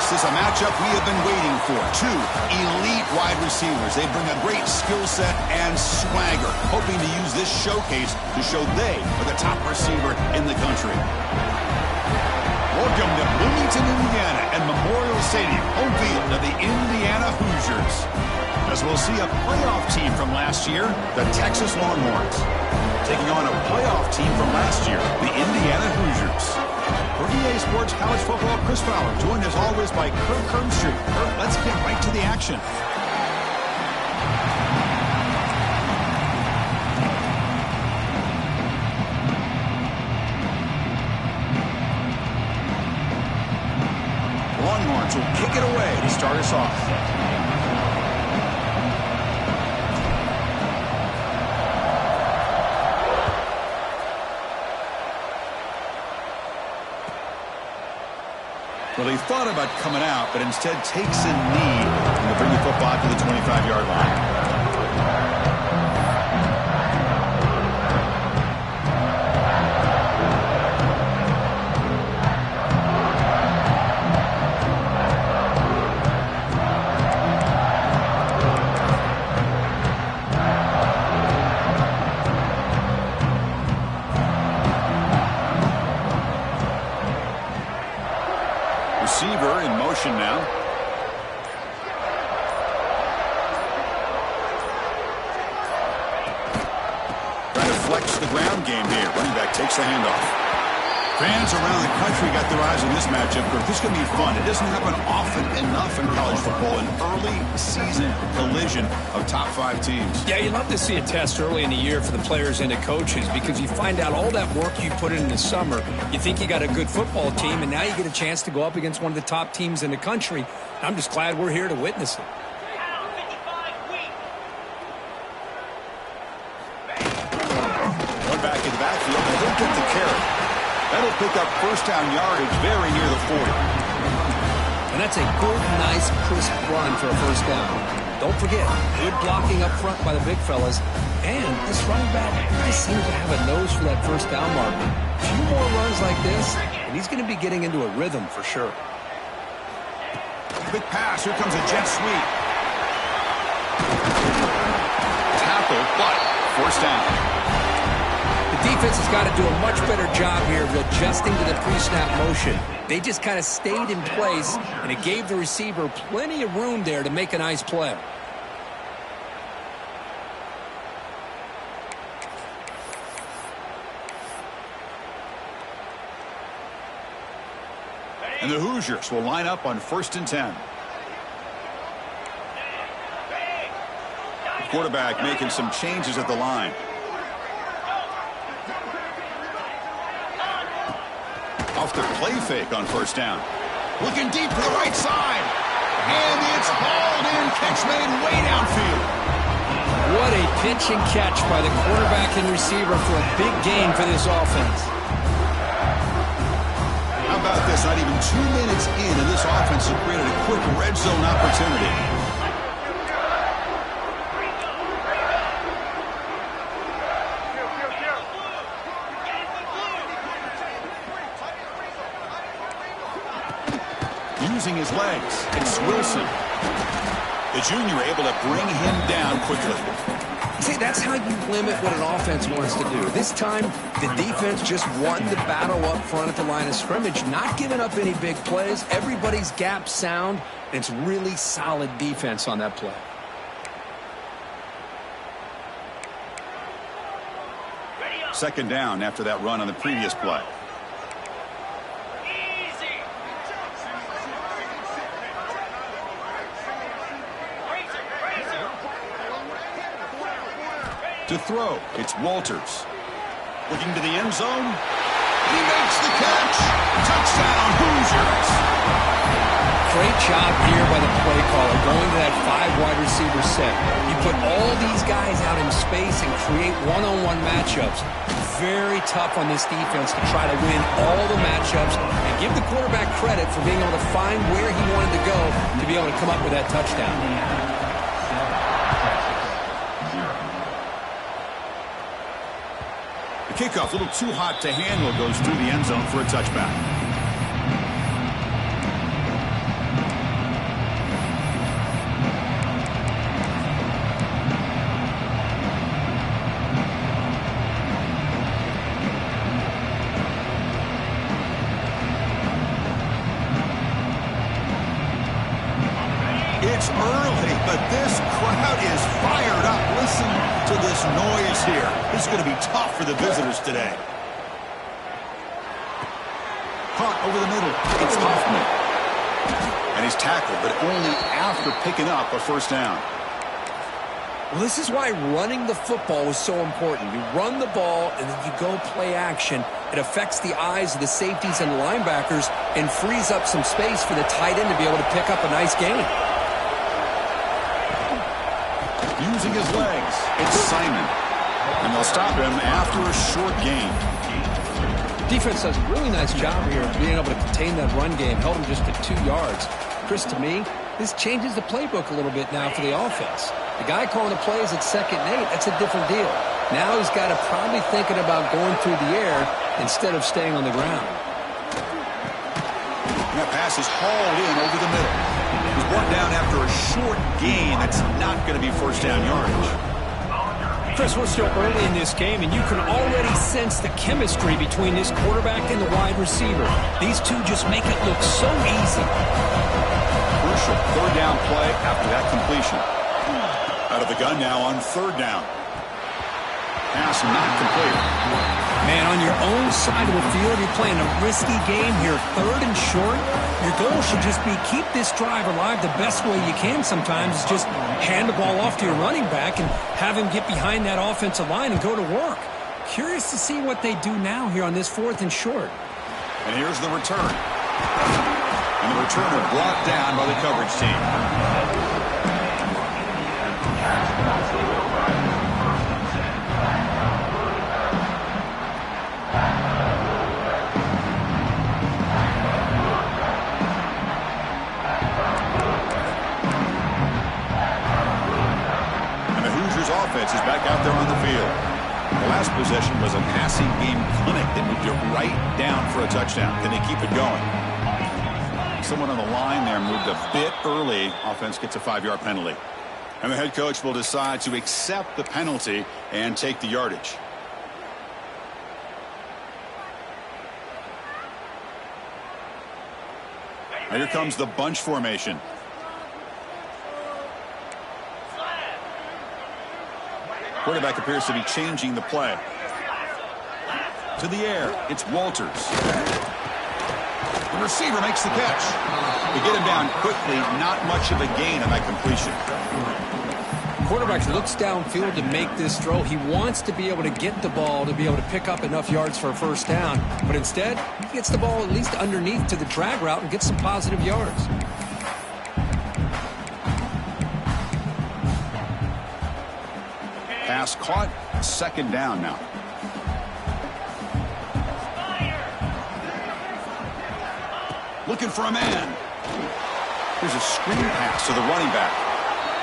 This is a matchup we have been waiting for. Two elite wide receivers. They bring a great skill set and swagger, hoping to use this showcase to show they are the top receiver in the country. Welcome to Bloomington, Indiana, and Memorial Stadium, home field of the Indiana Hoosiers. As we'll see a playoff team from last year, the Texas Longhorns, taking on a playoff team from last year, the Indiana Hoosiers. For EA Sports College Football, Chris Fowler, joined as always by Kirk Herbstreit. Kirk, let's get right to the action. Longhorns will kick it away to start us off. Well, he thought about coming out, but instead takes a knee and will bring the football to the 25-yard line. Receiver in motion now. Trying to flex the ground game here. Running back takes the handoff. Fans around the country got their eyes on this matchup. This is going to be fun. It doesn't happen often enough in college football. An early season collision of top 5 teams. Yeah, you love to see a test early in the year for the players and the coaches because you find out all that work you put in the summer. You think you got a good football team, and now you get a chance to go up against one of the top teams in the country. I'm just glad we're here to witness it. One back in the backfield, and he'll get the carry. That'll pick up first down yardage very near the 40. And that's a good, nice, crisp run for a first down. Don't forget, good blocking up front by the big fellas. And this running back just seems to have a nose for that first down marker. A few more runs like this, and he's going to be getting into a rhythm for sure. Big pass. Here comes a jet sweep. Tackle, but first down. The defense has got to do a much better job here of adjusting to the pre-snap motion. They just kind of stayed in place, and it gave the receiver plenty of room there to make a nice play. And the Hoosiers will line up on 1st and 10. The quarterback making some changes at the line. Off the play fake on first down. Looking deep to the right side. And it's hauled in. Catch made way downfield. What a pitch and catch by the quarterback and receiver for a big gain for this offense. How about this? Not even 2 minutes in, and this offense has created a quick red zone opportunity. Using his legs, it's Wilson. The junior able to bring him down quickly. See, that's how you limit what an offense wants to do. This time, the defense just won the battle up front at the line of scrimmage, not giving up any big plays. Everybody's gap sound, and it's really solid defense on that play. Second down after that run on the previous play. To throw, it's Walters. Looking to the end zone. He makes the catch. Touchdown, Hoosiers. Great job here by the play caller going to that 5 wide receiver set. You put all these guys out in space and create one-on-one matchups. Very tough on this defense to try to win all the matchups and give the quarterback credit for being able to find where he wanted to go to be able to come up with that touchdown. The kickoff, a little too hot to handle, goes through the end zone for a touchback. It's early, but this crowd is fired up. Listen to this noise here. This is going to be tough for the visitors today. Caught over the middle. It's Hoffman. And he's tackled, but only after picking up a first down. Well, this is why running the football is so important. You run the ball, and then you go play action. It affects the eyes of the safeties and linebackers and frees up some space for the tight end to be able to pick up a nice gain. Using his legs, it's Simon. And they'll stop him after a short gain. Defense does a really nice job here of being able to contain that run game. Held him just to 2 yards. Chris, to me, this changes the playbook a little bit now for the offense. The guy calling the plays at 2nd and 8, that's a different deal. Now he's got to probably thinking about going through the air instead of staying on the ground. And that pass is hauled in over the middle. He's brought down after a short gain. That's not going to be first down yardage. Chris, we're still early in this game, and you can already sense the chemistry between this quarterback and the wide receiver. These two just make it look so easy. Crucial third down play after that completion. Out of the gun now on third down. Pass not complete. Man, on your own side of the field, you're playing a risky game here, 3rd and short. Your goal should just be keep this drive alive the best way you can sometimes. Is just hand the ball off to your running back and have him get behind that offensive line and go to work. Curious to see what they do now here on this 4th and short. And here's the return. And the returner brought down by the coverage team. Offense is back out there on the field. The last possession was a passing game clinic. They moved it right down for a touchdown. Can they keep it going? Someone on the line there moved a bit early. Offense gets a 5-yard penalty. And the head coach will decide to accept the penalty and take the yardage. Now here comes the bunch formation. Quarterback appears to be changing the play. To the air, it's Walters. The receiver makes the catch. They get him down quickly, not much of a gain on that completion. Quarterback looks downfield to make this throw. He wants to be able to get the ball to be able to pick up enough yards for a first down. But instead, he gets the ball at least underneath to the drag route and gets some positive yards. Pass caught, 2nd down now. Looking for a man. There's a screen pass to the running back.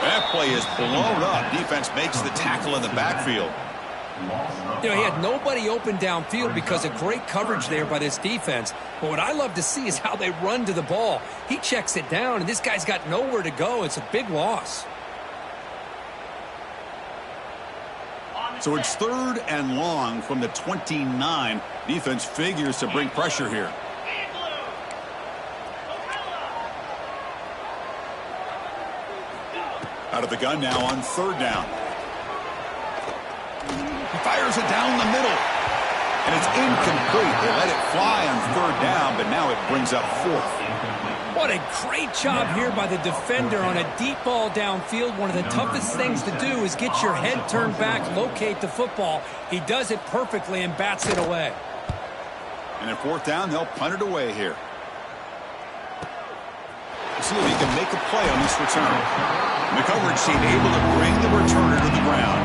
That play is blown up. Defense makes the tackle in the backfield. You know, he had nobody open downfield because of great coverage there by this defense. But what I love to see is how they run to the ball. He checks it down, and this guy's got nowhere to go. It's a big loss. So it's 3rd and long from the 29. Defense figures to bring pressure here. Out of the gun now on 3rd down. He fires it down the middle. And it's incomplete. They let it fly on 3rd down, but now it brings up 4th. What a great job here by the defender on a deep ball downfield. One of the toughest things to do is get your head turned back, locate the football. He does it perfectly and bats it away. And at 4th down, they'll punt it away here. See if he can make a play on this return. The coverage team able to bring the returner to the ground.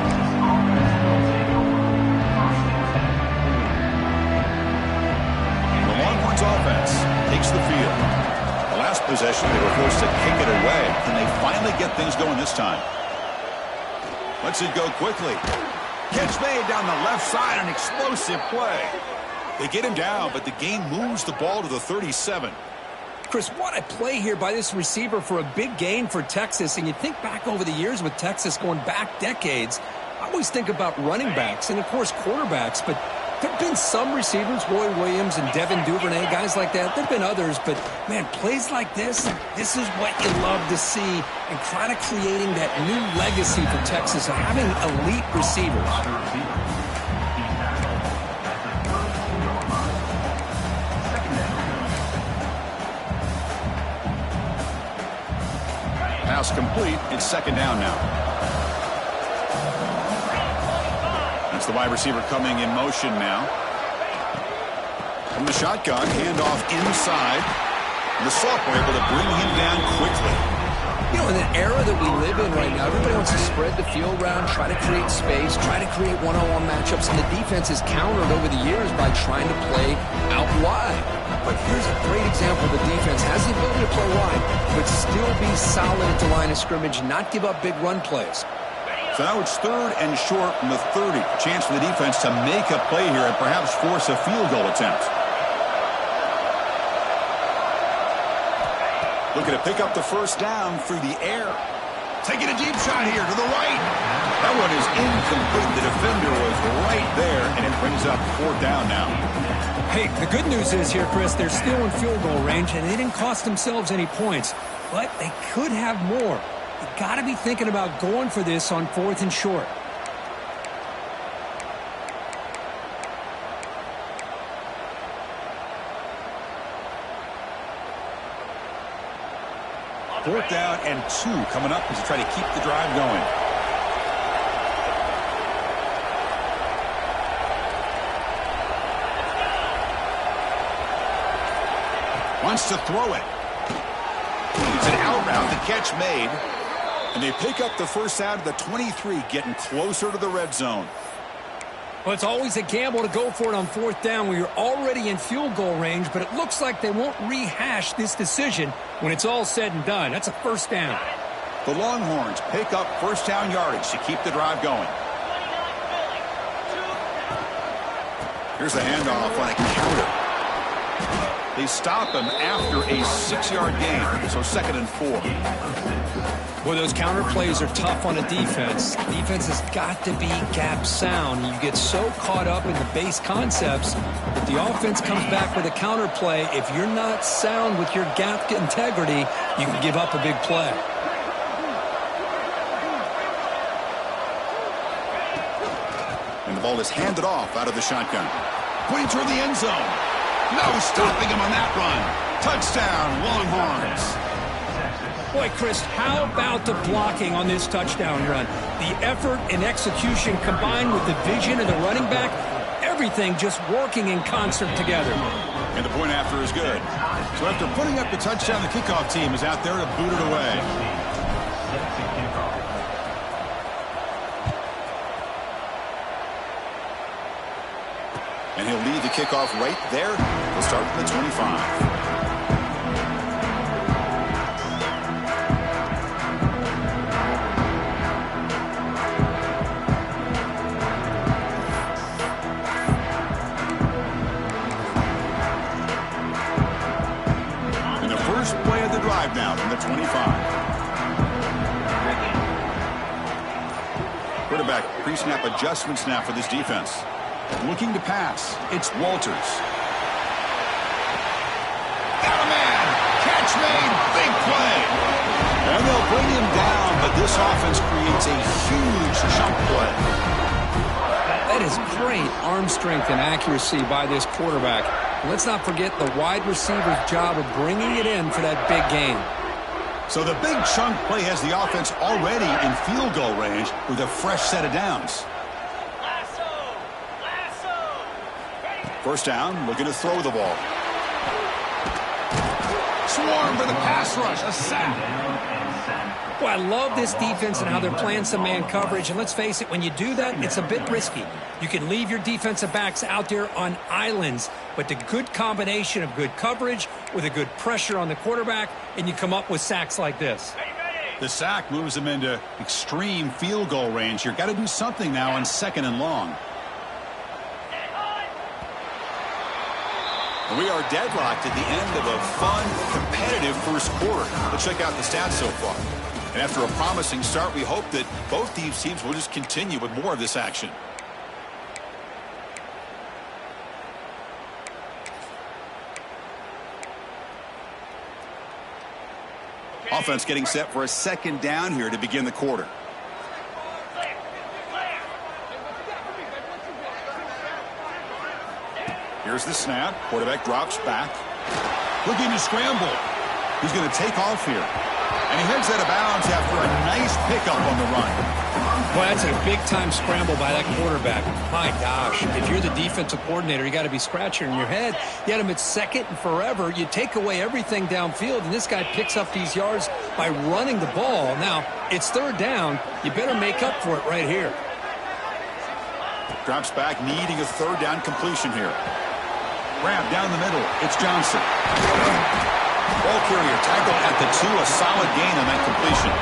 The Longhorns offense takes the field. The last possession, they were forced to kick it away. Can they finally get things going this time? Lets it go quickly. Catch made down the left side, an explosive play. They get him down, but the game moves the ball to the 37. Chris, what a play here by this receiver for a big gain for Texas. And you think back over the years with Texas going back decades, I always think about running backs and, of course, quarterbacks. But There have been some receivers, Roy Williams and Devin Duvernay, guys like that. There have been others, but, man, plays like this is what you love to see, and kind of creating that new legacy for Texas of having elite receivers. Pass complete. It's second down now. That's the wide receiver coming in motion now. From the shotgun, handoff inside. The sophomore able to bring him down quickly. You know, in the era that we live in right now, everybody wants to spread the field around, try to create space, try to create one-on-one matchups, and the defense is countered over the years by trying to play out wide. But here's a great example. The defense has the ability to play wide, but still be solid at the line of scrimmage, not give up big run plays. So now it's third and short from the 30. Chance for the defense to make a play here and perhaps force a field goal attempt. Looking to pick up the first down through the air. Taking a deep shot here to the right. That one is incomplete. The defender was right there, and it brings up fourth down now. Hey, the good news is here, Chris, they're still in field goal range, and they didn't cost themselves any points. But they could have more. You got to be thinking about going for this on fourth and short. Fourth down and 2 coming up as you try to keep the drive going. Wants to throw it. It's an out route. The catch made. And they pick up the first out of the 23, getting closer to the red zone. Well, it's always a gamble to go for it on fourth down when you're already in field goal range, but it looks like they won't rehash this decision when it's all said and done. That's a first down. The Longhorns pick up first down yardage to keep the drive going. Here's the handoff on a counter. They stop him after a 6-yard gain, so second and 4. Boy, those counter plays are tough on a defense. The defense has got to be gap sound. You get so caught up in the base concepts that the offense comes back with a counter play. If you're not sound with your gap integrity, you can give up a big play. And the ball is handed off out of the shotgun. Pointing toward the end zone. No stopping him on that run. Touchdown, Longhorns. Boy, Chris, how about the blocking on this touchdown run? The effort and execution combined with the vision of the running back, everything just working in concert together. And the point after is good. So after putting up the touchdown, the kickoff team is out there to boot it away. And he'll lead the kickoff right there. We'll start from the 25. Now from the 25. Quarterback pre-snap adjustments now for this defense. Looking to pass. It's Walters. Got a man. Catch made. Big play. And they'll bring him down, but this offense creates a huge chunk play. That is great arm strength and accuracy by this quarterback. Let's not forget the wide receiver's job of bringing it in for that big gain. So the big chunk play has the offense already in field goal range with a fresh set of downs. First down, looking to throw the ball. Swarm for the pass rush, a sack. Boy, I love this defense and how they're playing some man coverage. And let's face it, when you do that, it's a bit risky. You can leave your defensive backs out there on islands, but the good combination of good coverage with a good pressure on the quarterback, and you come up with sacks like this. The sack moves them into extreme field goal range. You've got to do something now on second and long. We are deadlocked at the end of a fun, competitive first quarter. Let's check out the stats so far. And after a promising start, we hope that both these teams will just continue with more of this action. Offense getting set for a second down here to begin the quarter. Here's the snap. Quarterback drops back. Looking to scramble. He's going to take off here. And he heads out of bounds after a nice pickup on the run. Well, that's a big-time scramble by that quarterback. My gosh, if you're the defensive coordinator, you got to be scratching your head. You had him at second and forever. You take away everything downfield, and this guy picks up these yards by running the ball. Now, it's third down. You better make up for it right here. Drops back, needing a third down completion here. Grab down the middle. It's Johnson. Ball carrier tackle at the 2. A solid gain on that completion.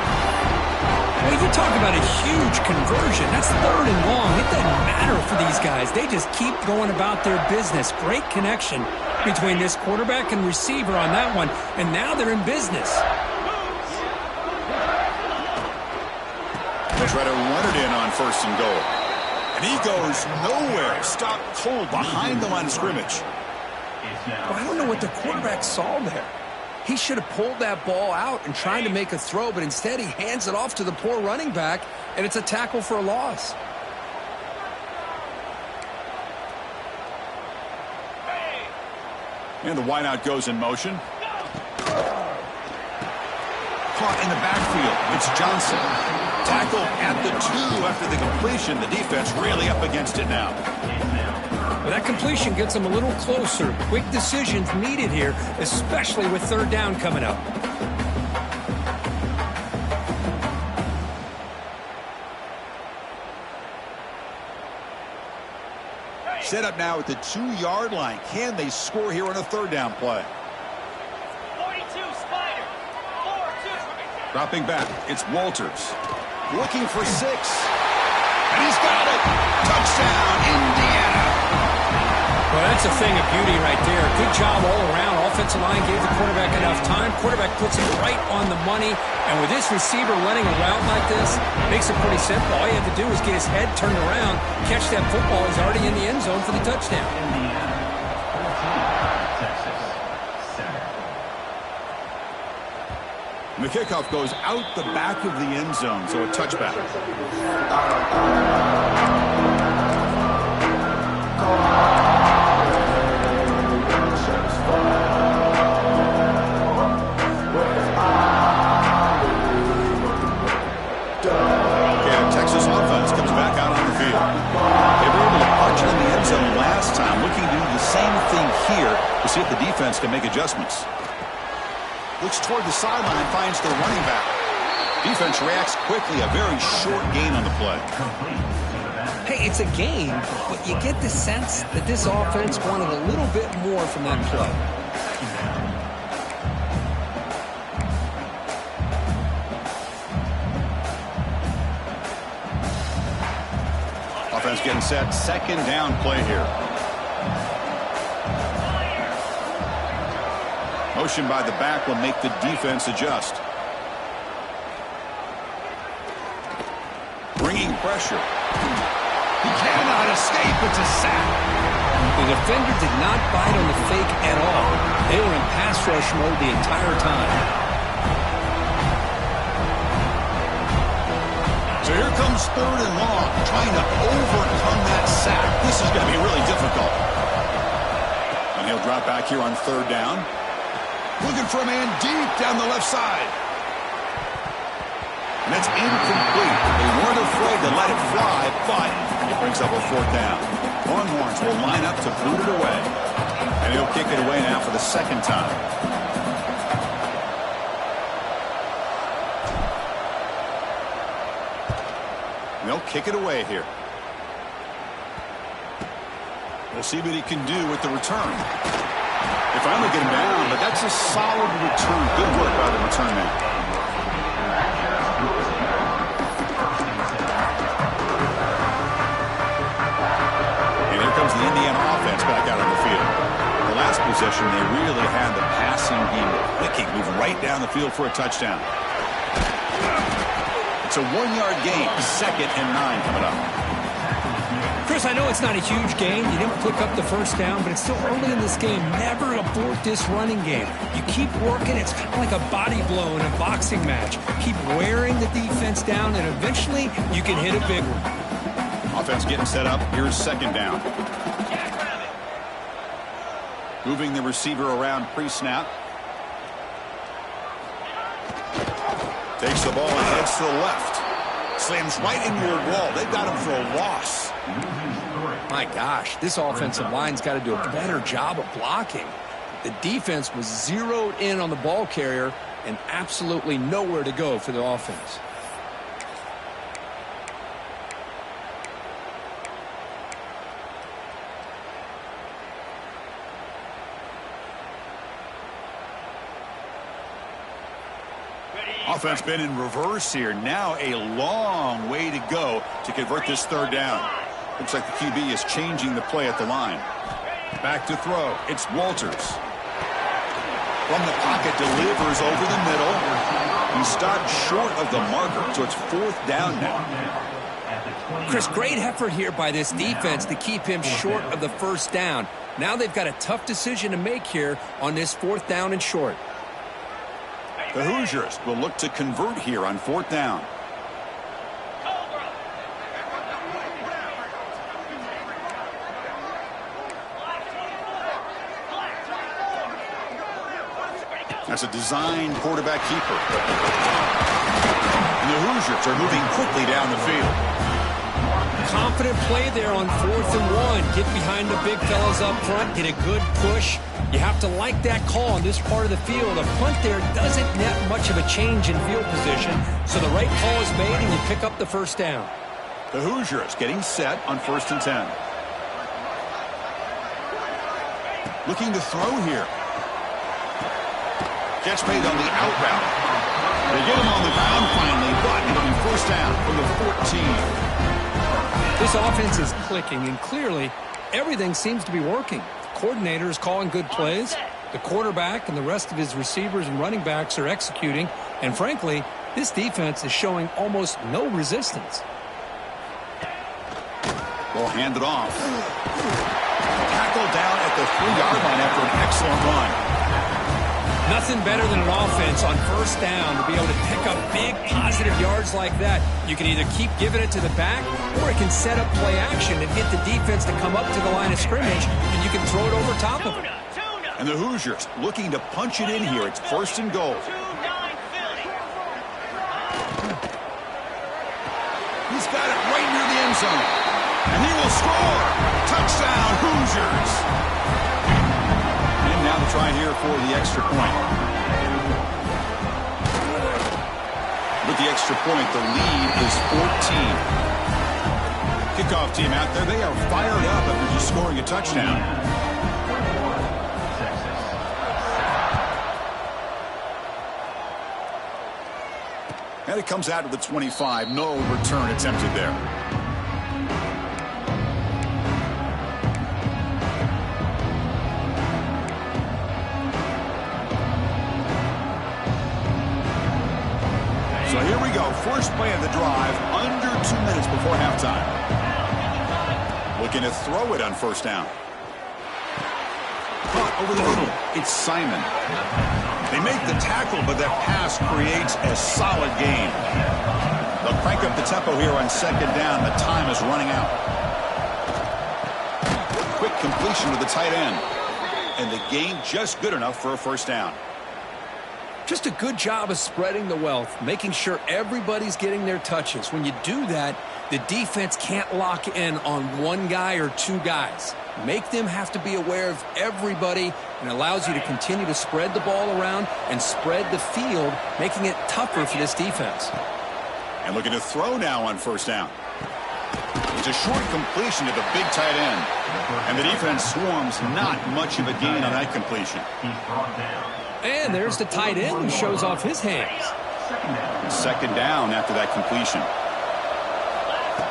Well, you talk about a huge conversion. That's third and long. It doesn't matter for these guys. They just keep going about their business. Great connection between this quarterback and receiver on that one. And now they're in business. They try to run it in on first and goal. And he goes nowhere. Stopped cold behind the line of scrimmage. Well, I don't know what the quarterback saw there. He should have pulled that ball out and tried to make a throw, but instead he hands it off to the poor running back, and it's a tackle for a loss. And the wideout goes in motion. Caught in the backfield. It's Johnson. Tackle at the 2 after the completion. The defense really up against it now. But that completion gets them a little closer. Quick decisions needed here, especially with third down coming up. Set up now at the 2-yard line. Can they score here on a third down play? 42, Spider. 4-2. Dropping back, it's Walters. Looking for 6. And he's got it. Touchdown, Indiana. Well, that's a thing of beauty right there. Good job all around. Offensive line gave the quarterback enough time. Quarterback puts it right on the money. And with this receiver running a route like this, makes it pretty simple. All you have to do is get his head turned around, catch that football. He's already in the end zone for the touchdown. And the kickoff goes out the back of the end zone, so a touchback. Texas offense comes back out on the field. They were able to punch it in the end zone last time, looking to do the same thing here to see if the defense can make adjustments. Looks toward the sideline, finds the running back. Defense reacts quickly, a very short gain on the play. Hey, it's a game, but you get the sense that this offense wanted a little bit more from that play. Offense getting set. Second down play here. Motion by the back will make the defense adjust. Bringing pressure. He cannot escape. It's a sack. The defender did not bite on the fake at all. They were in pass rush mode the entire time. So here comes third and long, trying to overcome that sack. This is going to be really difficult. And he'll drop back here on third down. Looking for a man deep down the left side. And that's incomplete. They weren't afraid to let it fly, but it brings up a fourth down. Longhorns will line up to boot it away. And he'll kick it away now for the second time. And they'll kick it away here. We'll see what he can do with the return. They finally get him down, but that's a solid return. Good work by the return man. And here comes the Indiana offense back out on the field. The last possession, they really had the passing game clicking, moved right down the field for a touchdown. It's a 1-yard gain, 2nd and 9 coming up. Chris, I know it's not a huge gain. You didn't pick up the first down, but it's still early in this game. Never abort this running game. You keep working. It's kind of like a body blow in a boxing match. Keep wearing the defense down, and eventually you can hit a big one. Offense getting set up. Here's second down. Moving the receiver around pre-snap. Takes the ball and heads to the left. Slams right into your wall. They've got him for a loss. My gosh, this offensive line's got to do a better job of blocking. The defense was zeroed in on the ball carrier and absolutely nowhere to go for the offense. Offense been in reverse here. Now a long way to go to convert this third down. Looks like the QB is changing the play at the line. Back to throw. It's Walters. From the pocket, delivers over the middle. He stopped short of the marker, so it's fourth down now. Chris, great effort here by this defense to keep him short of the first down. Now they've got a tough decision to make here on this fourth down and short. The Hoosiers will look to convert here on fourth down. That's a design quarterback keeper. And the Hoosiers are moving quickly down the field. Confident play there on 4th and 1. Get behind the big fellas up front. Get a good push. You have to like that call on this part of the field. A punt there doesn't net much of a change in field position, so the right call is made and you pick up the first down. The Hoosiers getting set on 1st and 10. Looking to throw here. Catch made on the out route. They get him on the ground finally, but it'll be first down from the 14. This offense is clicking, and clearly everything seems to be working. The coordinator is calling good plays. The quarterback and the rest of his receivers and running backs are executing. And frankly, this defense is showing almost no resistance. Ball handed off. Tackled down at the 3-yard line after an excellent run. Nothing better than an offense on first down to be able to pick up big positive yards like that. You can either keep giving it to the back, or it can set up play action and get the defense to come up to the line of scrimmage, and you can throw it over top of it. And the Hoosiers looking to punch it in here. It's 1st and goal. He's got it right near the end zone. And he will score. Touchdown, Hoosiers. And now to try here for the extra point. With the extra point, the lead is 14. Kickoff team out there, they are fired up after just scoring a touchdown. And it comes out of the 25. No return attempted there. So here we go. First play of the drive, under 2 minutes before halftime. Looking to throw it on first down. Caught over the middle. It's Simon. They make the tackle, but that pass creates a solid gain. They'll crank up the tempo here on second down. The time is running out. Quick completion to the tight end. And the gain just good enough for a first down. Just a good job of spreading the wealth, making sure everybody's getting their touches. When you do that, the defense can't lock in on one guy or two guys. Make them have to be aware of everybody, and allows you to continue to spread the ball around and spread the field, making it tougher for this defense. And looking to throw now on first down. It's a short completion to the big tight end. And the defense swarms, not much of a gain on that completion. And there's the tight end who shows off his hands. Second down after that completion.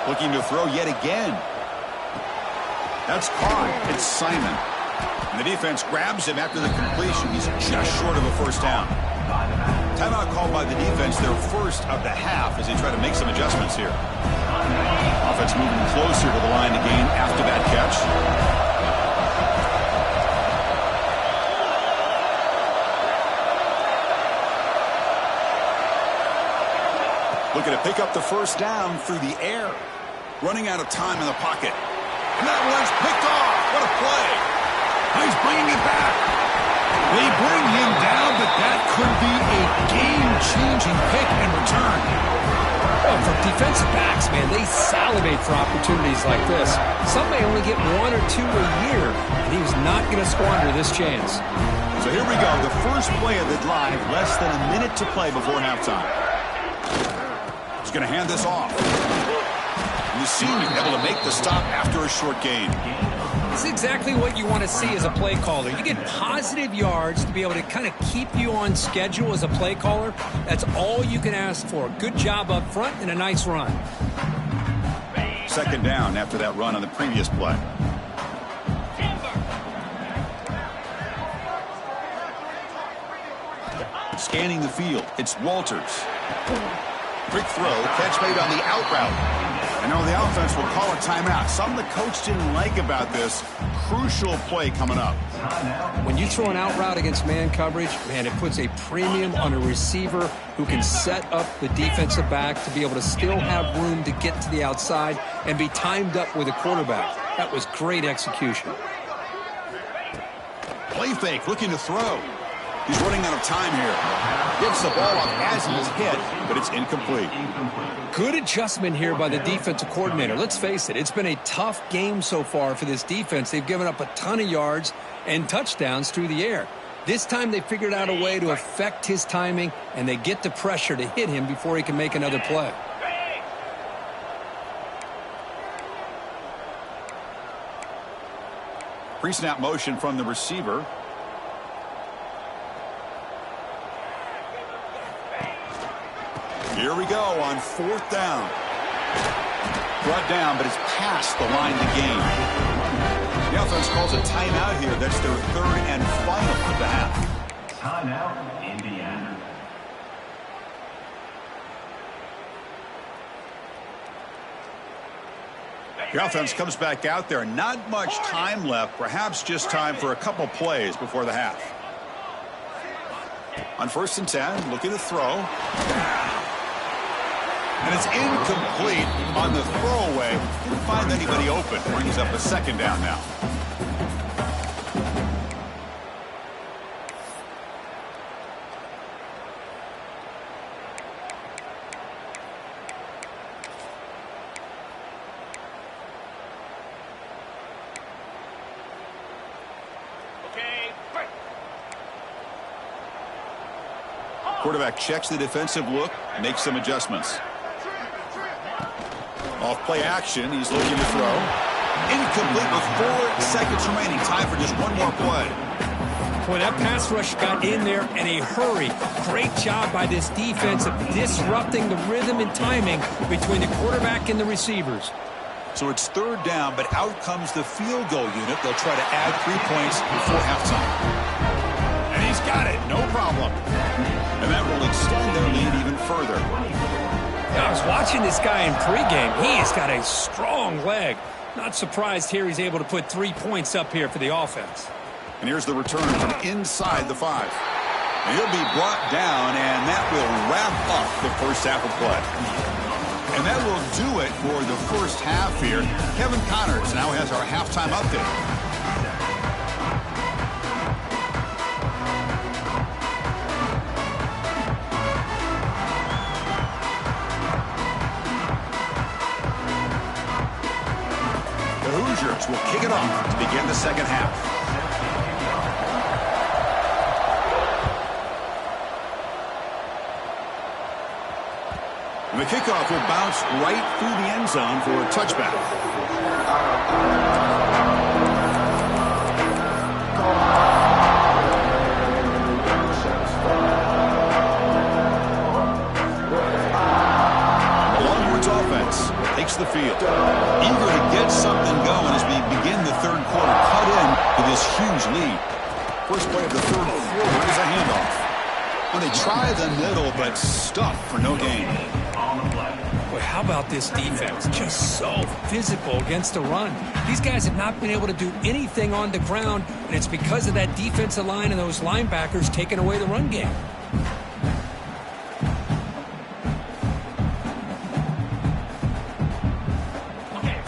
Looking to throw yet again. That's caught. It's Simon. And the defense grabs him after the completion. He's just short of a first down. Timeout called by the defense, their first of the half, as they try to make some adjustments here. offense moving closer to the line to gain after that catch. Looking to pick up the first down through the air. Running out of time in the pocket. And that one's picked off. What a play. He's bringing it back. They bring him down, but that could be a game-changing pick and return. Well, for defensive backs, man, they salivate for opportunities like this. Some may only get 1 or 2 a year, and he was not going to squander this chance. So here we go, the first play of the drive, less than a minute to play before halftime. He's going to hand this off. And the senior able to make the stop after a short gain. This is exactly what you want to see as a play caller. You get positive yards to be able to kind of keep you on schedule as a play caller. That's all you can ask for. Good job up front and a nice run. Second down after that run on the previous play. Scanning the field, it's Walters. Quick throw, catch made on the out route. And now the offense will call a timeout. Something the coach didn't like about this. Crucial play coming up. When you throw an out route against man coverage, man, it puts a premium on a receiver who can set up the defensive back to be able to still have room to get to the outside and be timed up with a quarterback. That was great execution. Play fake, looking to throw. He's running out of time here. Gets the ball up as he is hit, but it's incomplete. Good adjustment here by the defensive coordinator. Let's face it, it's been a tough game so far for this defense. They've given up a ton of yards and touchdowns through the air. This time they figured out a way to affect his timing, and they get the pressure to hit him before he can make another play. Pre-snap motion from the receiver. Here we go on fourth down. Brought down, but it's past the line to gain. The offense calls a timeout here. That's their third and final of the half. Timeout, Indiana. The offense comes back out there. Not much time left. Perhaps just time for a couple plays before the half. On 1st and 10, looking to throw. And it's incomplete on the throwaway. Didn't find anybody open. Brings up a second down now. Quarterback checks the defensive look, makes some adjustments. Off play action, he's looking to throw. Incomplete with 4 seconds remaining. Time for just one more play. Boy, that pass rush got in there in a hurry. Great job by this defense of disrupting the rhythm and timing between the quarterback and the receivers. So it's third down, but out comes the field goal unit. They'll try to add 3 points before halftime. And he's got it, no problem. And that will extend their lead even further. I was watching this guy in pregame. He has got a strong leg. Not surprised here he's able to put 3 points up here for the offense. And here's the return from inside the 5. And he'll be brought down, and that will wrap up the first half of play. And that will do it for the first half here. Kevin Connors now has our halftime update. Hoosiers will kick it off to begin the second half. And the kickoff will bounce right through the end zone for a touchback. The Longhorns offense takes the field. Eager to get something going as we begin the third quarter. Cut in to this huge lead. First play of the third quarter is a handoff. Well, they try the middle, but stuck for no gain. Boy, how about this defense? Just so physical against the run. These guys have not been able to do anything on the ground, and it's because of that defensive line and those linebackers taking away the run game.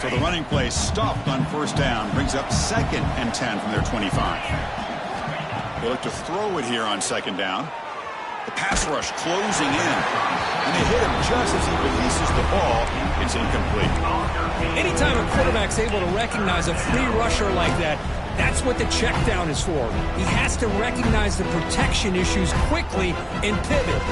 So the running play stopped on first down, brings up 2nd and 10 from their 25. They look to throw it here on 2nd down. The pass rush closing in, and they hit him just as he releases the ball. It's incomplete. Anytime a quarterback's able to recognize a free rusher like that, that's what the check down is for. He has to recognize the protection issues quickly and pivot.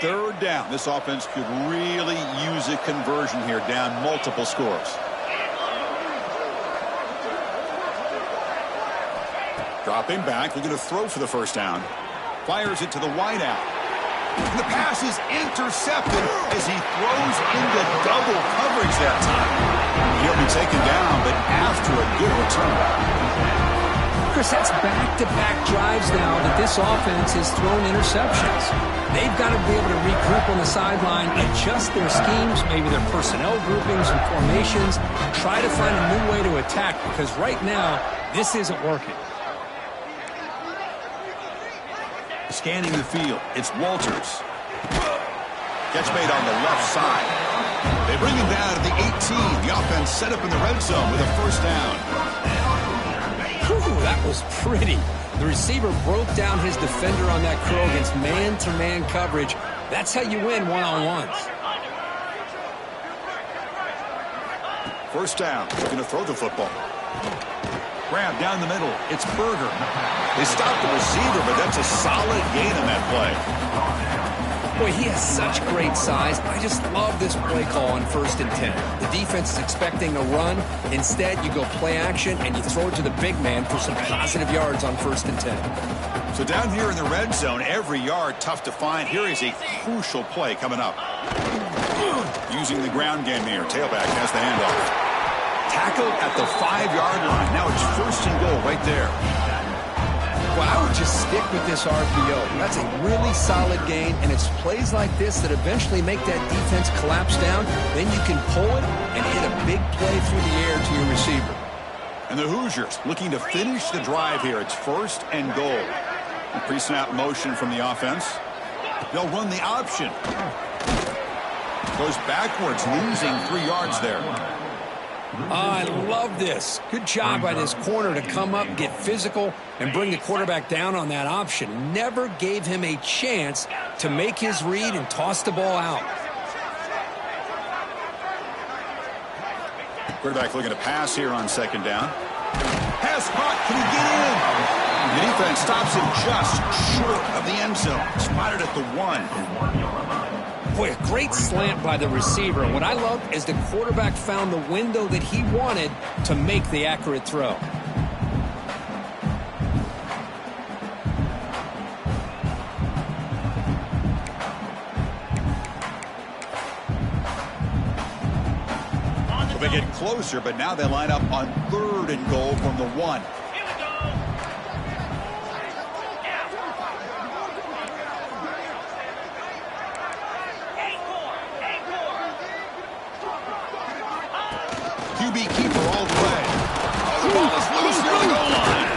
Third down. This offense could really use a conversion here, down multiple scores. Dropping back, looking to throw for the first down. Fires it to the wideout. The pass is intercepted as he throws into double coverage that time. He'll be taken down, but after a good return. Chris, that's back-to-back drives now that this offense has thrown interceptions. They've got to be able to regroup on the sideline, adjust their schemes, maybe their personnel groupings and formations, try to find a new way to attack, because right now, this isn't working. Scanning the field, it's Walters. Catch made on the left side. They bring him down at the 18. The offense set up in the red zone with a first down. Whew, that was pretty. The receiver broke down his defender on that curl against man-to-man coverage. That's how you win one-on-ones. First down, looking to throw the football. Grab down the middle. It's Berger. They stopped the receiver, but that's a solid gain on that play. Boy, he has such great size. I just love this play call on 1st and 10. The defense is expecting a run. Instead, you go play action, and you throw it to the big man for some positive yards on 1st and 10. So down here in the red zone, every yard tough to find. Here is a crucial play coming up. Using the ground game here. Tailback has the handoff. Tackled at the 5-yard line. Now it's 1st and goal right there. Well, I would just stick with this RPO. That's a really solid gain, and it's plays like this that eventually make that defense collapse down. Then you can pull it and hit a big play through the air to your receiver. And the Hoosiers looking to finish the drive here. It's 1st and goal. A pre-snap motion from the offense. They'll run the option. Goes backwards, losing 3 yards there. I love this. Good job by this corner to come up, get physical, and bring the quarterback down on that option. Never gave him a chance to make his read and toss the ball out. Quarterback looking to pass here on 2nd down. Pass caught. Can he get in? The defense stops him just short of the end zone. Spotted at the 1. Boy, a great slant by the receiver. What I love is the quarterback found the window that he wanted to make the accurate throw. Well, they get closer, but now they line up on 3rd and goal from the 1. QB keeper all the way. Oh, the ball is loose near the goal line.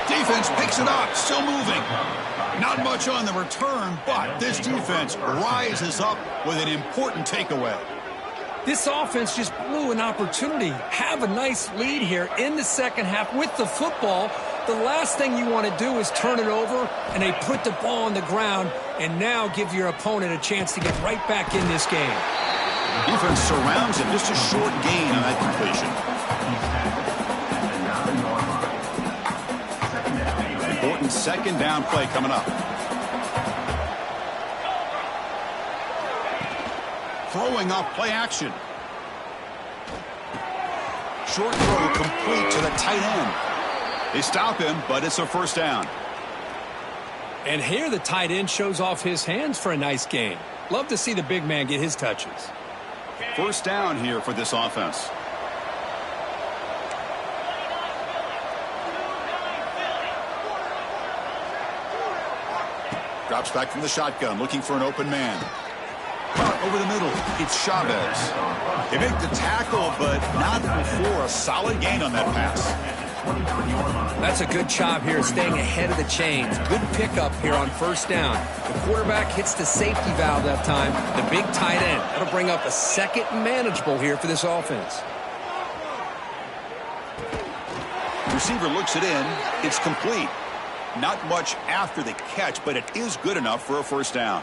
Defense picks it up, still moving. Not much on the return, but this defense rises up with an important takeaway. This offense just blew an opportunity. Have a nice lead here in the 2nd half with the football. The last thing you want to do is turn it over, and they put the ball on the ground and now give your opponent a chance to get right back in this game. Defense surrounds him. Just a short gain on that completion. Important 2nd down play coming up. Throwing off play action. Short throw complete to the tight end. They stop him, but it's a first down. And here the tight end shows off his hands for a nice gain. Love to see the big man get his touches. First down here for this offense. Drops back from the shotgun, looking for an open man. Caught over the middle. It's Chavez. They make the tackle, but not before a solid gain on that pass. That's a good job here, staying ahead of the chains. Good pickup here on first down. The quarterback hits the safety valve that time. The big tight end. That'll bring up a second manageable here for this offense. Receiver looks it in. It's complete. Not much after the catch, but it is good enough for a first down.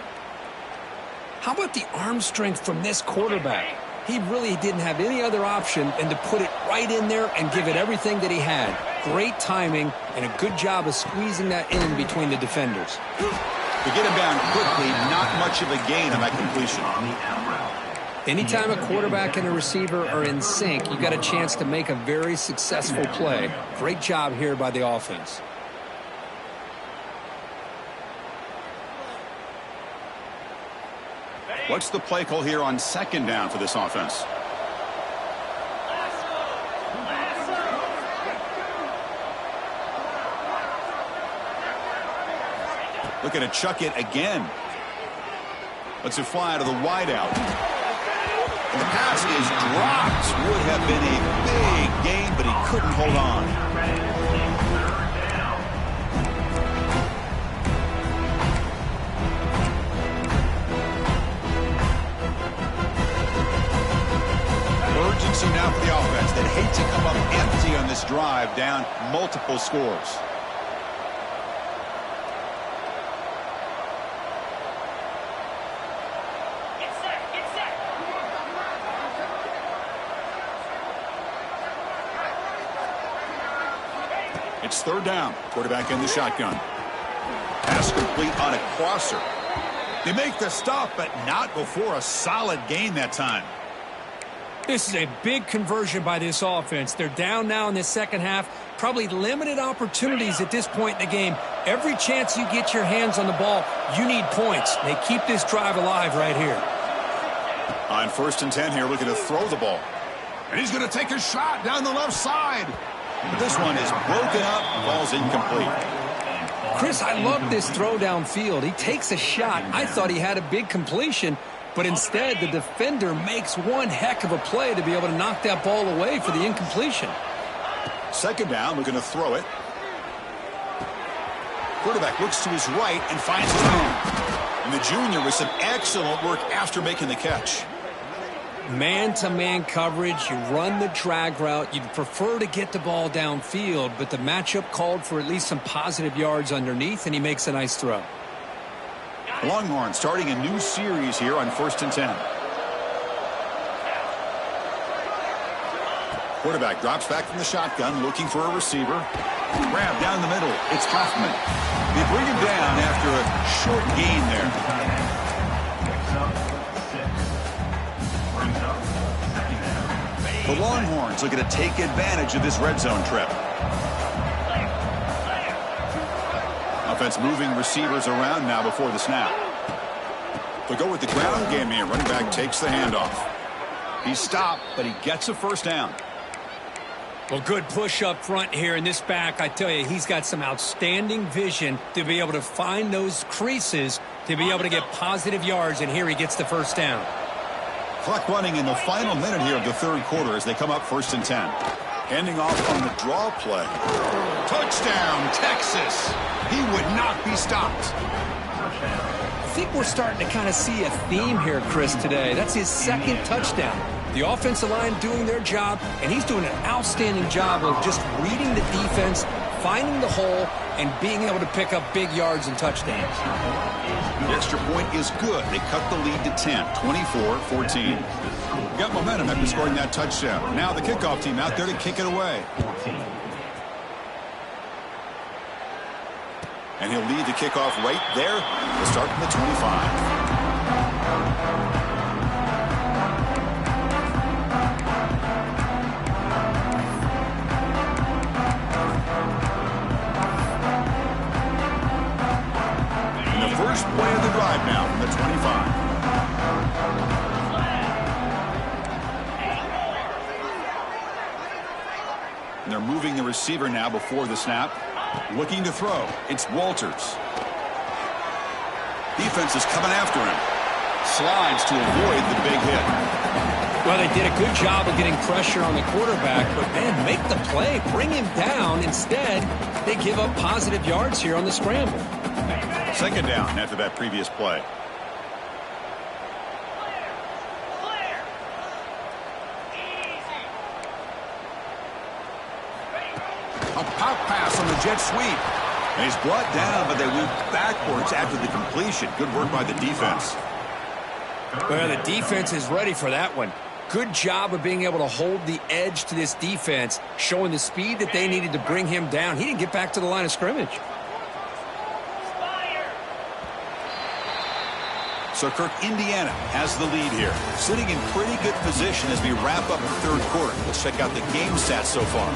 How about the arm strength from this quarterback? He really didn't have any other option than to put it right in there and give it everything that he had. Great timing and a good job of squeezing that in between the defenders. To get him down quickly, not much of a gain on that completion. Anytime a quarterback and a receiver are in sync, you got a chance to make a very successful play. Great job here by the offense. What's the play call here on second down for this offense? Looking to chuck it again. Lets it fly to the wideout. And the pass is dropped. Would have been a big gain, but he couldn't hold on. Urgency now for the offense. They'd hate to come up empty on this drive, down multiple scores. Get set, get set. It's third down. Quarterback in the shotgun. Pass complete on a crosser. They make the stop, but not before a solid gain that time. This is a big conversion by this offense. They're down now in the second half. Probably limited opportunities at this point in the game. Every chance you get your hands on the ball, you need points. They keep this drive alive right here. On 1st and 10 here, looking to throw the ball. And he's going to take a shot down the left side. But this one is broken up, ball's incomplete. Chris, I love this throw downfield. He takes a shot. I thought he had a big completion. But instead, the defender makes one heck of a play to be able to knock that ball away for the incompletion. Second down, looking to throw it. Quarterback looks to his right and finds his man. And the junior with some excellent work after making the catch. Man-to-man coverage, you run the drag route. You'd prefer to get the ball downfield, but the matchup called for at least some positive yards underneath, and he makes a nice throw. Longhorn starting a new series here on 1st and 10. Quarterback drops back from the shotgun, looking for a receiver. Grab down the middle. It's Huffman. They bring him down after a short gain there. The Longhorns looking to take advantage of this red zone trip. Offense moving receivers around now before the snap. They'll go with the ground game here. Running back takes the handoff. He's stopped, but he gets a first down. Well, good push up front here in this back. I tell you, he's got some outstanding vision to be able to find those creases, to be able to get positive yards, and here he gets the first down. Clock running in the final minute here of the third quarter as they come up 1st and 10. Handing off on the draw play. Touchdown, Texas. He would not be stopped. I think we're starting to kind of see a theme here, Chris, today. That's his second touchdown. The offensive line doing their job, and he's doing an outstanding job of just reading the defense, finding the hole, and being able to pick up big yards and touchdowns. The extra point is good. They cut the lead to 10, 24-14. Got momentum after scoring that touchdown. Now the kickoff team out there to kick it away. And he'll lead the kickoff right there. We'll start from the 25. And the first play of the drive now from the 25. And they're moving the receiver now before the snap. Looking to throw. It's Walters. Defense is coming after him. Slides to avoid the big hit. Well, they did a good job of getting pressure on the quarterback, but, man, make the play. Bring him down. Instead, they give up positive yards here on the scramble. Second down after that previous play. A pop pass on the jet sweep. And he's brought down, but they went backwards after the completion. Good work by the defense. Well, the defense is ready for that one. Good job of being able to hold the edge to this defense, showing the speed that they needed to bring him down. He didn't get back to the line of scrimmage. So, Kirk, Indiana has the lead here. Sitting in pretty good position as we wrap up the third quarter. Let's check out the game stats so far.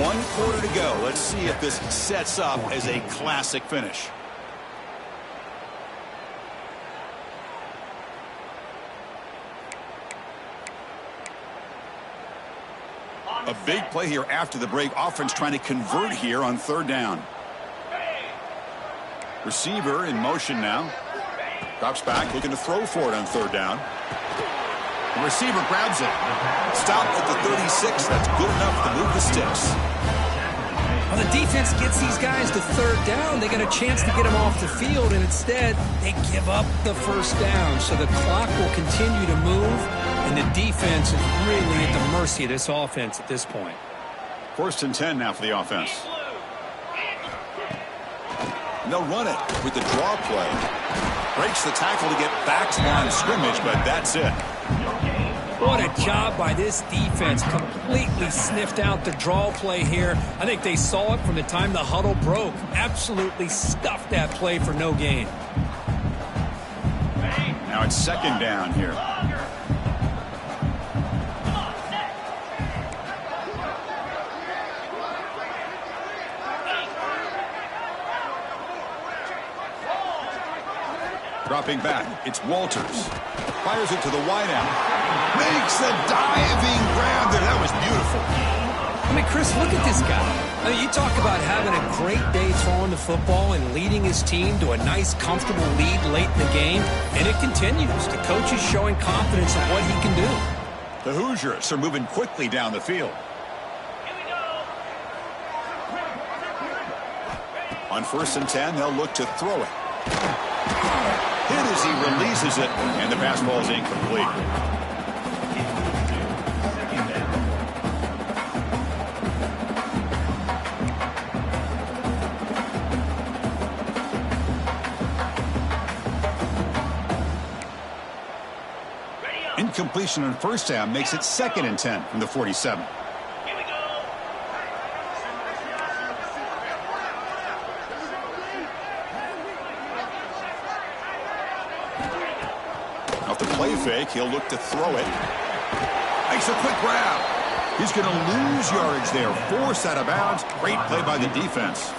1 quarter to go. Let's see if this sets up as a classic finish. A big play here after the break. Offense trying to convert here on third down. Receiver in motion now. Drops back, looking to throw for it on third down. The receiver grabs it. Stopped at the 36. That's good enough to move the sticks. Well, the defense gets these guys to third down. They get a chance to get them off the field, and instead, they give up the first down. So the clock will continue to move, and the defense is really at the mercy of this offense at this point. 1st and 10 now for the offense. And they'll run it with the draw play. Breaks the tackle to get back to the line of scrimmage, but that's it. What a job by this defense. Completely sniffed out the draw play here. I think they saw it from the time the huddle broke. Absolutely stuffed that play for no gain. Now it's second down here. Dropping back, it's Walters. Fires it to the wideout. Makes the diving grab there. That was beautiful. I mean, Chris, look at this guy. I mean, you talk about having a great day throwing the football and leading his team to a nice, comfortable lead late in the game, and it continues. The coach is showing confidence in what he can do. The Hoosiers are moving quickly down the field. On 1st and 10, they'll look to throw it. Hit as he releases it, and the pass ball is incomplete. Incompletion on first down makes it 2nd and 10 from the 47. Off the play fake, he'll look to throw it. Makes a quick grab. He's going to lose yardage there. Forced out of bounds. Great play by the defense.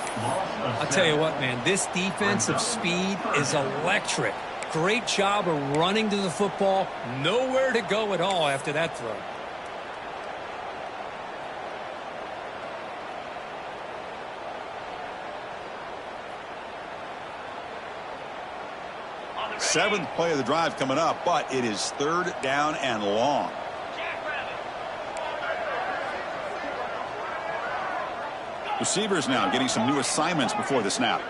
I'll tell you what, man, this defensive speed is electric. Great job of running to the football. Nowhere to go at all after that throw. Seventh play of the drive coming up, but it is third down and long. Receivers now getting some new assignments before the snap.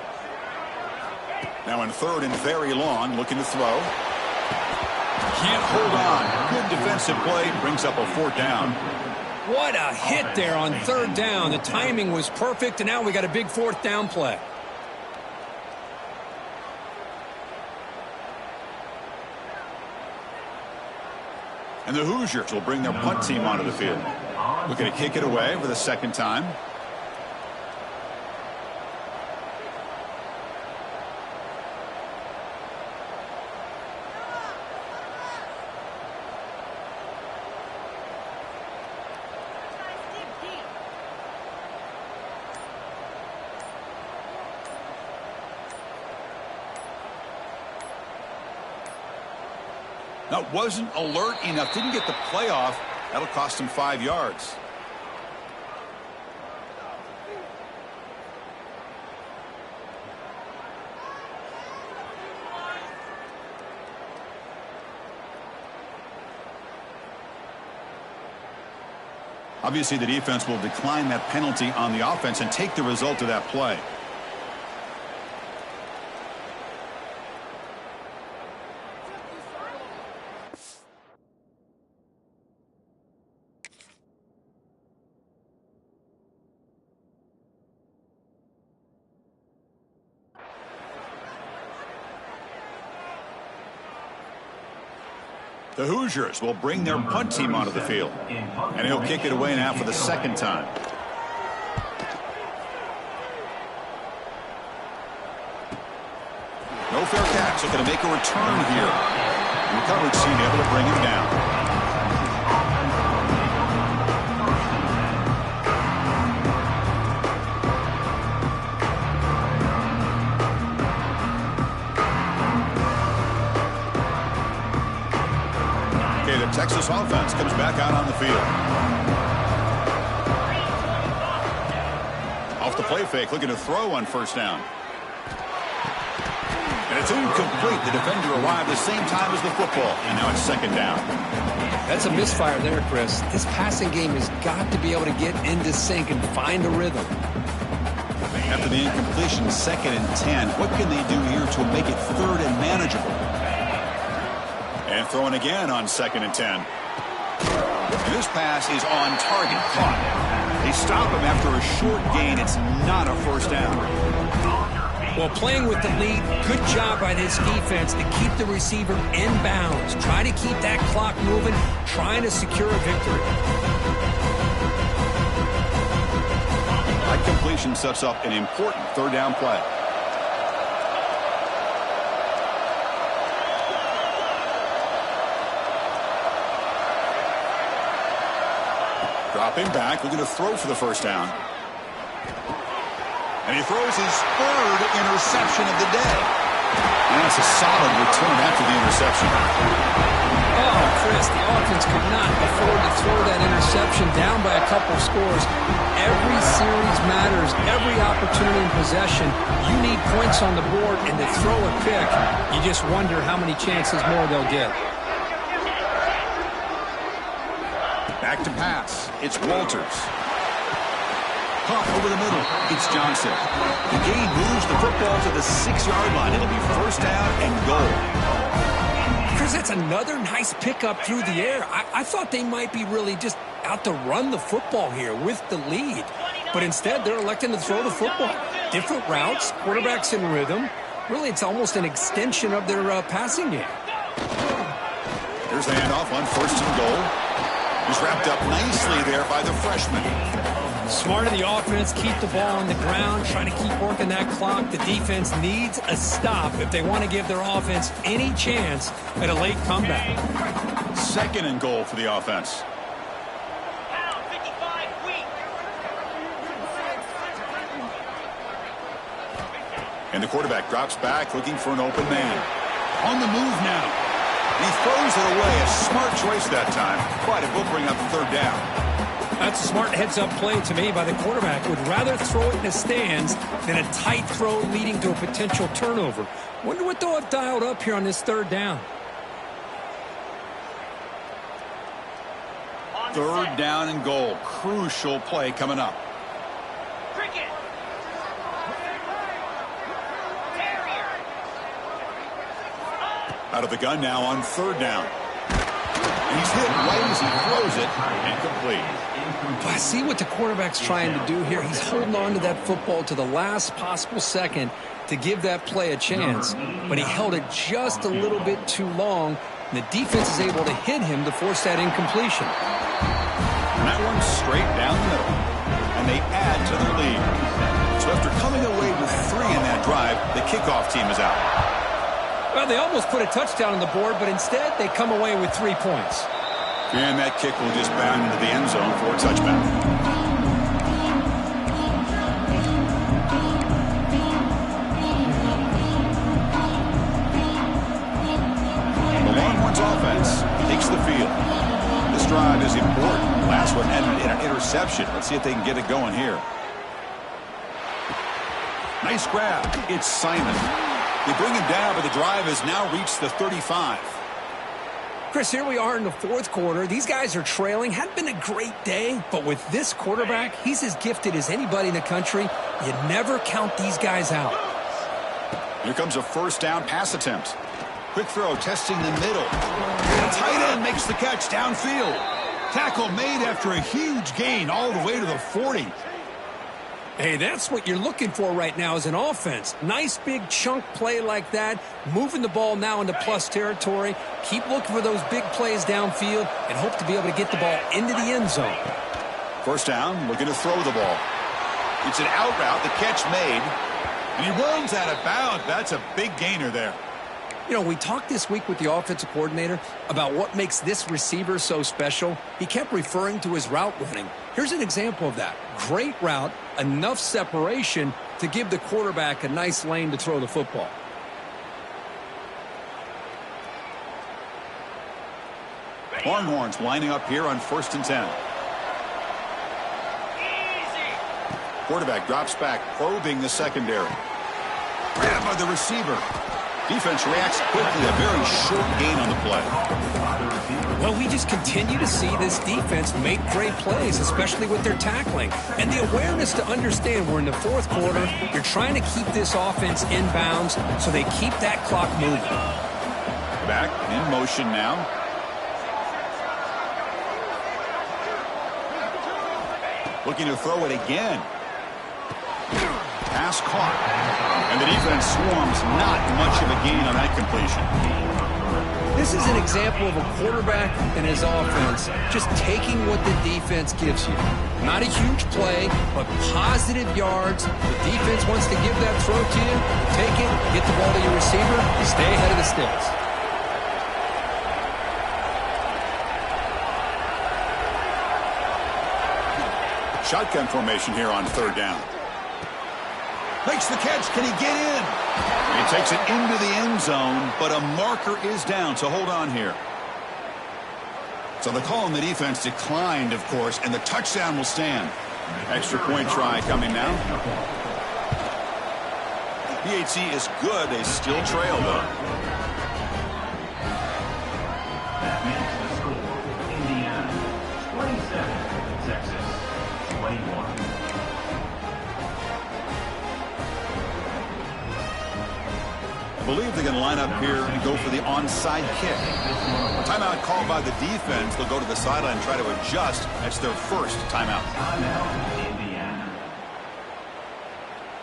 Now in 3rd and very long, looking to throw. Can't hold on. Good defensive play, brings up a 4th down. What a hit there on 3rd down. The timing was perfect, and now we got a big 4th down play. And the Hoosiers will bring their punt team onto the field. Looking to kick it away for the 2nd time. That wasn't alert enough. Didn't get the play off. That'll cost him 5 yards. Obviously, the defense will decline that penalty on the offense and take the result of that play. The Hoosiers will bring their punt team onto the field. And he'll kick it away now for the second time. No fair catch. They're going to make a return here. And the coverage team able to bring him down. Texas offense comes back out on the field. Off the play fake, looking to throw on first down. And it's incomplete. The defender arrived the same time as the football. And now it's second down. That's a misfire there, Chris. This passing game has got to be able to get into sync and find a rhythm. After the incompletion, 2nd and 10. What can they do here to make it 3rd and manageable? And throwing again on 2nd and 10. And this pass is on target. Caught. They stop him after a short gain. It's not a first down. Well, playing with the lead, good job by this defense to keep the receiver in bounds. Try to keep that clock moving, trying to secure a victory. That completion sets up an important 3rd down play. Dropping back, looking to throw for the first down. And he throws his 3rd interception of the day. And that's a solid return after the interception. Oh, Chris, the offense could not afford to throw that interception down by a couple scores. Every series matters. Every opportunity in possession. You need points on the board, and to throw a pick, you just wonder how many chances more they'll get. Back to pass. It's Walters. Caught over the middle. It's Johnson. The gain moves the football to the 6-yard line. It'll be first down and goal. Chris, that's another nice pickup through the air. I thought they might be really just out to run the football here with the lead. But instead, they're electing to throw the football. Different routes, quarterbacks in rhythm. Really, it's almost an extension of their passing game. Here's the handoff on 1st and goal. He's wrapped up nicely there by the freshman. Smart of the offense, keep the ball on the ground, try to keep working that clock. The defense needs a stop if they want to give their offense any chance at a late comeback. 2nd and goal for the offense. And the quarterback drops back, looking for an open man. On the move now. He throws it away. A smart choice that time. But it will bring up 3rd down. That's a smart heads-up play to me by the quarterback. Would rather throw it in the stands than a tight throw leading to a potential turnover. Wonder what they'll have dialed up here on this 3rd down. 3rd down and goal. Crucial play coming up. Out of the gun now on 3rd down. And he's hit right as he throws it. Incomplete. I see what the quarterback's trying to do here. He's holding on to that football to the last possible second to give that play a chance. But he held it just a little bit too long. And the defense is able to hit him to force that incompletion. And that one's straight down the middle. And they add to their lead. So after coming away with 3 in that drive, the kickoff team is out. Well, they almost put a touchdown on the board, but instead they come away with 3 points. And that kick will just bound into the end zone for a touchback. The Longhorns offense takes the field. This drive is important. Last one ended in an interception. Let's see if they can get it going here. Nice grab. It's Simon. They bring him down, but the drive has now reached the 35. Chris, here we are in the fourth quarter. These guys are trailing. Hadn't been a great day, but with this quarterback, he's as gifted as anybody in the country. You never count these guys out. Here comes a first down pass attempt. Quick throw, testing the middle. The tight end makes the catch downfield. Tackle made after a huge gain all the way to the 40. Hey, that's what you're looking for right now as an offense. Nice big chunk play like that, moving the ball now into plus territory. Keep looking for those big plays downfield and hope to be able to get the ball into the end zone. First down, looking to throw the ball. It's an out route, the catch made. And he runs out of bounds. That's a big gainer there. You know, we talked this week with the offensive coordinator about what makes this receiver so special. He kept referring to his route running. Here's an example of that. Great route, enough separation to give the quarterback a nice lane to throw the football. Longhorns lining up here on 1st and 10. Quarterback drops back, probing the secondary. Grabbed by the receiver. Defense reacts quickly, a very short gain on the play. Well, we just continue to see this defense make great plays, especially with their tackling. And the awareness to understand we're in the fourth quarter, you're trying to keep this offense in bounds so they keep that clock moving. Back in motion now. Looking to throw it again. Pass caught. And the defense swarms, not much of a gain on that completion. This is an example of a quarterback and his offense just taking what the defense gives you. Not a huge play, but positive yards. The defense wants to give that throw to you. Take it, get the ball to your receiver, stay ahead of the sticks. Shotgun formation here on 3rd down. Makes the catch. Can he get in? He takes it into the end zone, but a marker is down, so hold on here. So the call on the defense declined, of course, and the touchdown will stand. Extra point try coming now. PHC is good. They still trail, though. That makes the score Indiana 27, Texas 21. I believe they're going to line up here and go for the onside kick. Timeout called by the defense. They'll go to the sideline and try to adjust. That's their first timeout. Timeout, Indiana.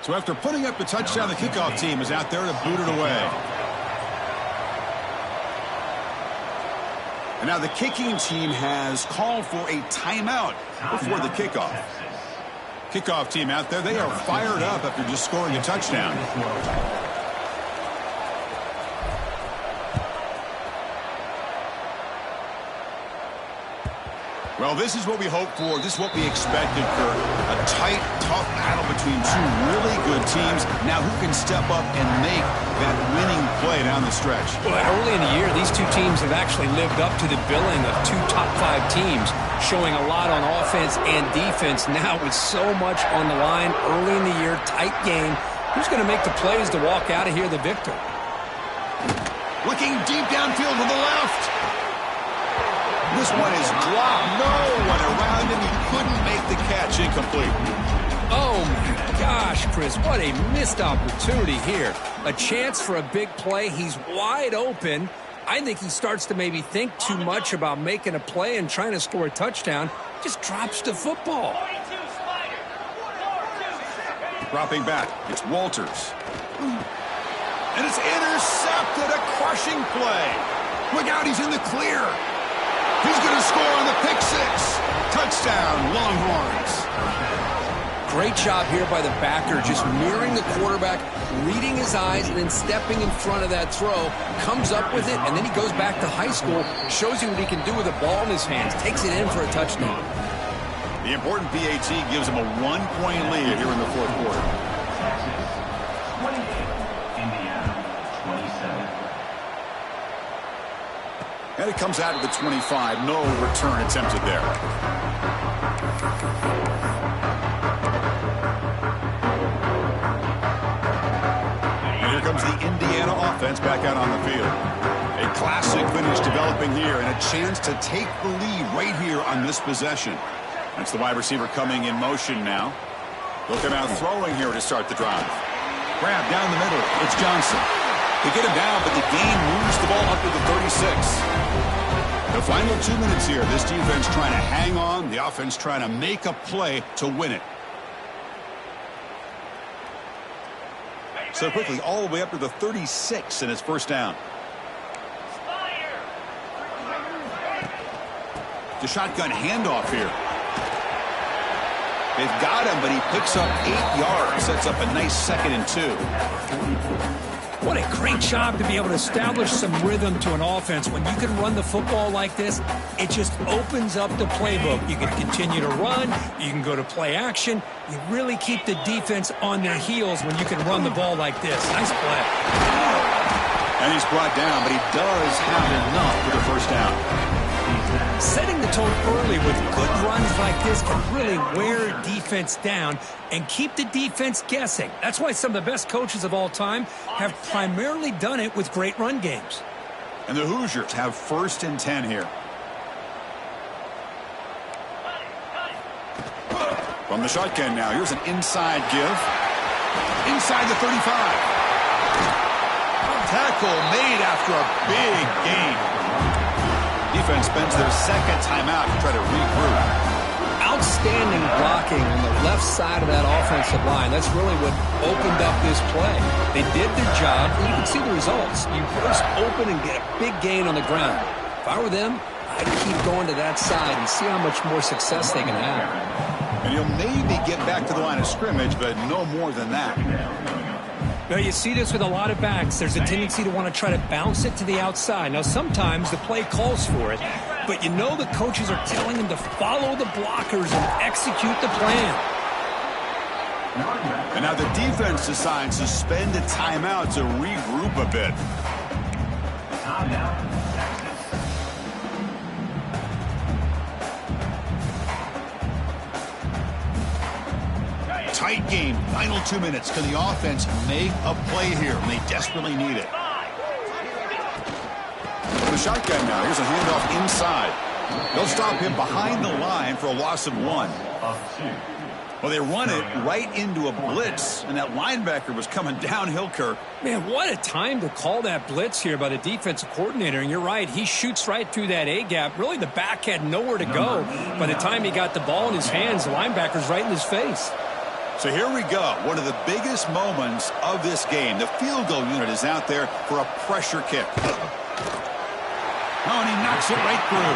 So after putting up the touchdown, the kickoff team is out there to boot it away. And now the kicking team has called for a timeout before the kickoff. Kickoff team out there, they are fired up after just scoring a touchdown. Well, this is what we hoped for. This is what we expected, Kurt. A tight, tough battle between two really good teams. Now who can step up and make that winning play down the stretch? Well, early in the year, these two teams have actually lived up to the billing of two top-5 teams, showing a lot on offense and defense. Now with so much on the line early in the year, tight game, who's going to make the plays to walk out of here the victor? Looking deep downfield to the left. This one is dropped. No one around him. He couldn't make the catch. Incomplete. Oh, my gosh, Chris. What a missed opportunity here. A chance for a big play. He's wide open. I think he starts to maybe think too much about making a play and trying to score a touchdown. Just drops the football. Dropping back. It's Walters. And it's intercepted. A crushing play. Look out. He's in the clear. He's going to score on the pick six. Touchdown, Longhorns. Great job here by the backer, just mirroring the quarterback, reading his eyes, and then stepping in front of that throw. Comes up with it, and then he goes back to high school, shows you what he can do with the ball in his hands, takes it in for a touchdown. The important PAT gives him a 1-point lead here in the fourth quarter. Texas 28, Indiana 27. And it comes out of the 25. No return attempted there. And here comes the Indiana offense back out on the field. A classic finish developing here and a chance to take the lead right here on this possession. That's the wide receiver coming in motion now. They'll come out throwing here to start the drive. Grab down the middle. It's Johnson. They get him down, but the gain moves the ball up to the 36. The final 2 minutes here. This defense trying to hang on. The offense trying to make a play to win it. So quickly all the way up to the 36 and it's first down. The shotgun handoff here. They've got him, but he picks up 8 yards. Sets up a nice 2nd and 2. What a great job to be able to establish some rhythm to an offense. When you can run the football like this, it just opens up the playbook. You can continue to run. You can go to play action. You really keep the defense on their heels when you can run the ball like this. Nice play. And he's brought down, but he does have enough for the first down. Setting the tone early with good runs like this can really wear defense down and keep the defense guessing. That's why some of the best coaches of all time have primarily done it with great run games. And the Hoosiers have 1st and 10 here. From the shotgun now, here's an inside give. Inside the 35. Tackle made after a big gain. Defense spends their 2nd timeout to try to regroup. Outstanding blocking on the left side of that offensive line. That's really what opened up this play. They did their job, and you can see the results. You burst open and get a big gain on the ground. If I were them, I'd keep going to that side and see how much more success they can have. And he'll maybe get back to the line of scrimmage, but no more than that. Now, you see this with a lot of backs. There's a tendency to want to try to bounce it to the outside. Now, sometimes the play calls for it, but you know the coaches are telling them to follow the blockers and execute the plan. And now the defense decides to spend a timeout to regroup a bit. Tight game. Final 2 minutes. Can the offense make a play here? And they desperately need it. The shotgun now. Here's a handoff inside. They'll stop him behind the line for a loss of 1. Well, they run it right into a blitz, and that linebacker was coming downhill, Kirk. Man, what a time to call that blitz here by the defensive coordinator. And you're right, he shoots right through that A-gap. Really, the back had nowhere to go. By the time he got the ball in his hands, the linebacker's right in his face. So here we go. One of the biggest moments of this game. The field goal unit is out there for a pressure kick. Oh, and he knocks it right through.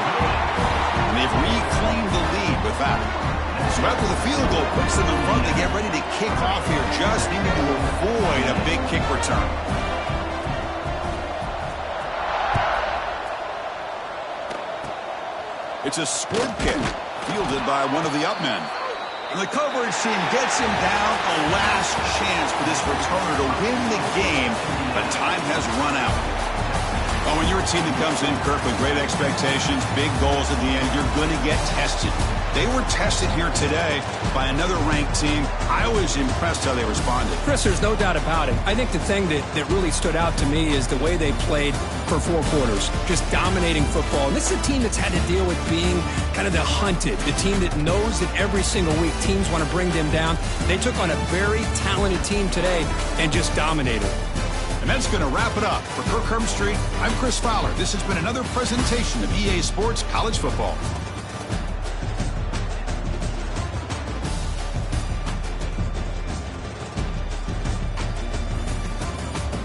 And they've reclaimed the lead with that. So after the field goal puts them in front, they get ready to kick off here. Just needing to avoid a big kick return. It's a squib kick fielded by one of the up men. And the coverage team gets him down. A last chance for this returner to win the game, but time has run out. Oh, when you're a team that comes in, Kirk, with great expectations, big goals at the end, you're going to get tested. They were tested here today by another ranked team. I was impressed how they responded. Chris, there's no doubt about it. I think the thing that really stood out to me is the way they played for 4 quarters, just dominating football. And this is a team that's had to deal with being kind of the hunted, the team that knows that every single week teams want to bring them down. They took on a very talented team today and just dominated. And that's going to wrap it up. For Kirk Herbstreit, I'm Chris Fowler. This has been another presentation of EA Sports College Football.